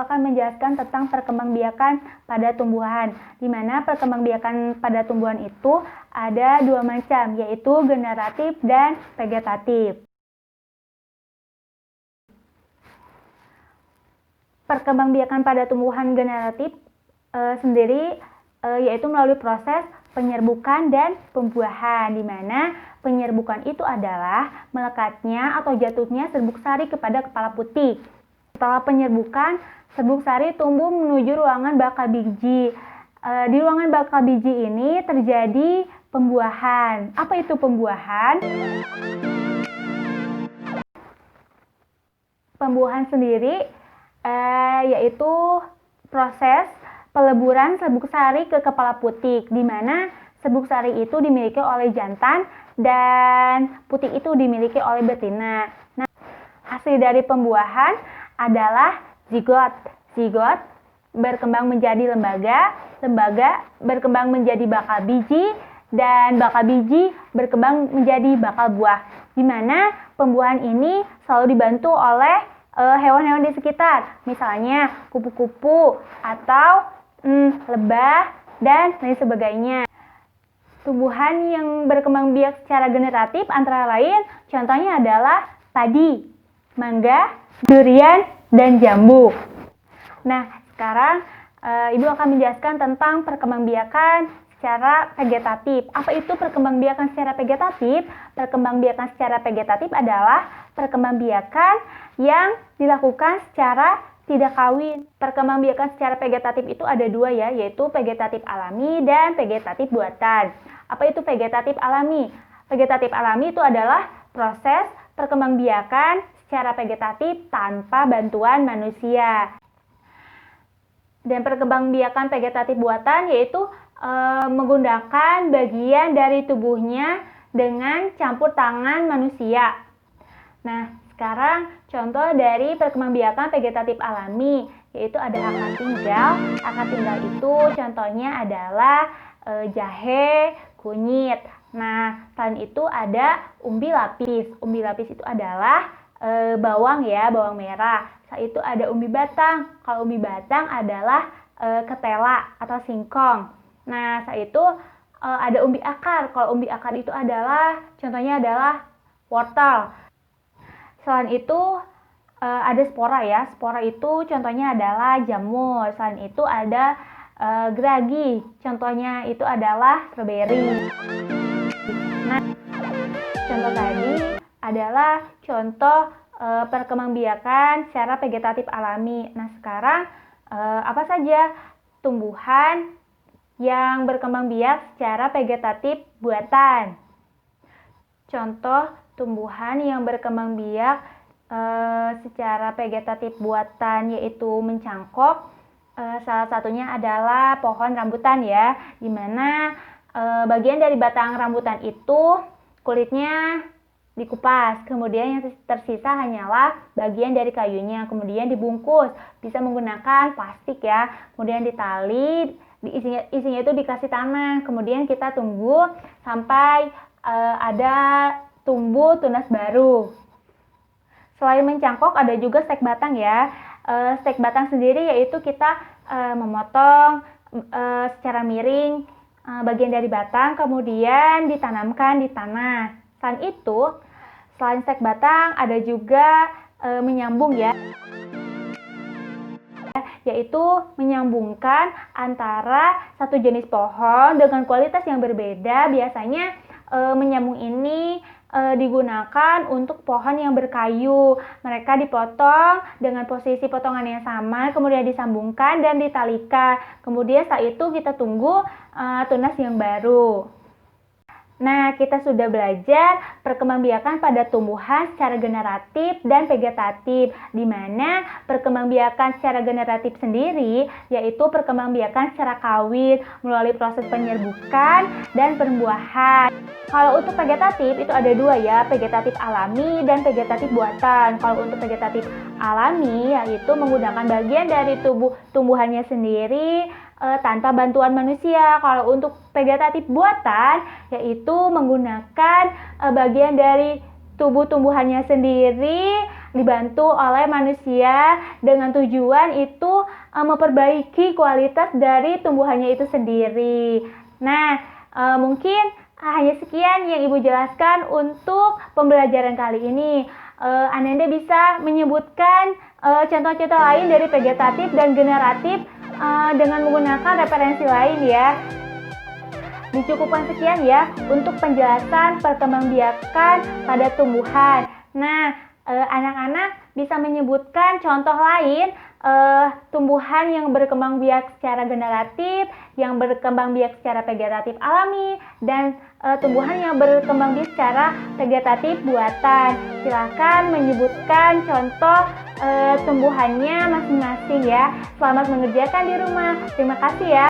akan menjelaskan tentang perkembangbiakan pada tumbuhan, di mana perkembangbiakan pada tumbuhan itu ada dua macam, yaitu generatif dan vegetatif. Perkembangbiakan pada tumbuhan generatif sendiri yaitu melalui proses penyerbukan dan pembuahan, di mana penyerbukan itu adalah melekatnya atau jatuhnya serbuk sari kepada kepala putik. Setelah penyerbukan, serbuk sari tumbuh menuju ruangan bakal biji. Di ruangan bakal biji ini terjadi pembuahan. Apa itu pembuahan? Pembuahan sendiri yaitu proses peleburan serbuk sari ke kepala putik, di mana serbuk sari itu dimiliki oleh jantan dan putik itu dimiliki oleh betina. Nah, hasil dari pembuahan adalah zigot. Zigot berkembang menjadi lembaga, lembaga berkembang menjadi bakal biji, dan bakal biji berkembang menjadi bakal buah, di mana pembuahan ini selalu dibantu oleh hewan-hewan di sekitar, misalnya kupu-kupu atau lebah dan lain sebagainya. Tumbuhan yang berkembang biak secara generatif antara lain contohnya adalah padi, mangga, durian, dan jambu. Nah, sekarang Ibu akan menjelaskan tentang perkembangbiakan secara vegetatif. Apa itu perkembangbiakan secara vegetatif? Perkembangbiakan secara vegetatif adalah perkembangbiakan yang dilakukan secara tidak kawin. Perkembangbiakan secara vegetatif itu ada dua ya, yaitu vegetatif alami dan vegetatif buatan. Apa itu vegetatif alami? Vegetatif alami itu adalah proses perkembangbiakan secara vegetatif tanpa bantuan manusia. Dan perkembangbiakan vegetatif buatan yaitu menggunakan bagian dari tubuhnya dengan campur tangan manusia. Nah, sekarang contoh dari perkembangbiakan vegetatif alami, yaitu ada akar tinggal. Akar tinggal itu contohnya adalah jahe, kunyit. Nah, selain itu ada umbi lapis. Umbi lapis itu adalah bawang ya, bawang merah. Selain itu ada umbi batang. Kalau umbi batang adalah ketela atau singkong. Nah, selain itu ada umbi akar. Kalau umbi akar itu adalah contohnya adalah wortel. Selain itu ada spora ya. Spora itu contohnya adalah jamur. Selain itu ada geragi. Contohnya itu adalah stroberi. Nah, contoh tadi adalah contoh perkembangbiakan secara vegetatif alami. Nah, sekarang apa saja tumbuhan yang berkembang biak secara vegetatif buatan? Contoh tumbuhan yang berkembang biak secara vegetatif buatan yaitu mencangkok. Salah satunya adalah pohon rambutan ya, dimana bagian dari batang rambutan itu kulitnya dikupas, kemudian yang tersisa hanyalah bagian dari kayunya, kemudian dibungkus, bisa menggunakan plastik ya, kemudian ditali, isinya itu dikasih tanah, kemudian kita tunggu sampai ada tumbuh tunas baru. Selain mencangkok ada juga stek batang ya. Stek batang sendiri yaitu kita memotong secara miring bagian dari batang, kemudian ditanamkan di tanah. Selain itu, selain stek batang ada juga menyambung ya, yaitu menyambungkan antara satu jenis pohon dengan kualitas yang berbeda. Biasanya menyambung ini digunakan untuk pohon yang berkayu. Mereka dipotong dengan posisi potongan yang sama, kemudian disambungkan dan ditalikan. Kemudian setelah itu kita tunggu tunas yang baru. Nah, kita sudah belajar perkembangbiakan pada tumbuhan secara generatif dan vegetatif, di mana perkembangbiakan secara generatif sendiri yaitu perkembangbiakan secara kawin melalui proses penyerbukan dan pembuahan. Kalau untuk vegetatif itu ada dua ya, vegetatif alami dan vegetatif buatan. Kalau untuk vegetatif alami yaitu menggunakan bagian dari tubuh tumbuhannya sendiri tanpa bantuan manusia. Kalau untuk vegetatif buatan yaitu menggunakan bagian dari tubuh tumbuhannya sendiri dibantu oleh manusia dengan tujuan itu memperbaiki kualitas dari tumbuhannya itu sendiri. Nah, mungkin hanya sekian yang Ibu jelaskan untuk pembelajaran kali ini. Ananda bisa menyebutkan contoh-contoh lain dari vegetatif dan generatif dengan menggunakan referensi lain ya. Dicukupkan sekian ya untuk penjelasan perkembangbiakan pada tumbuhan. Nah, anak-anak bisa menyebutkan contoh lain tumbuhan yang berkembang biak secara generatif, yang berkembang biak secara vegetatif alami, dan tumbuhan yang berkembang biak secara vegetatif buatan. Silakan menyebutkan contoh tumbuhannya masing-masing ya. Selamat mengerjakan di rumah. Terima kasih ya.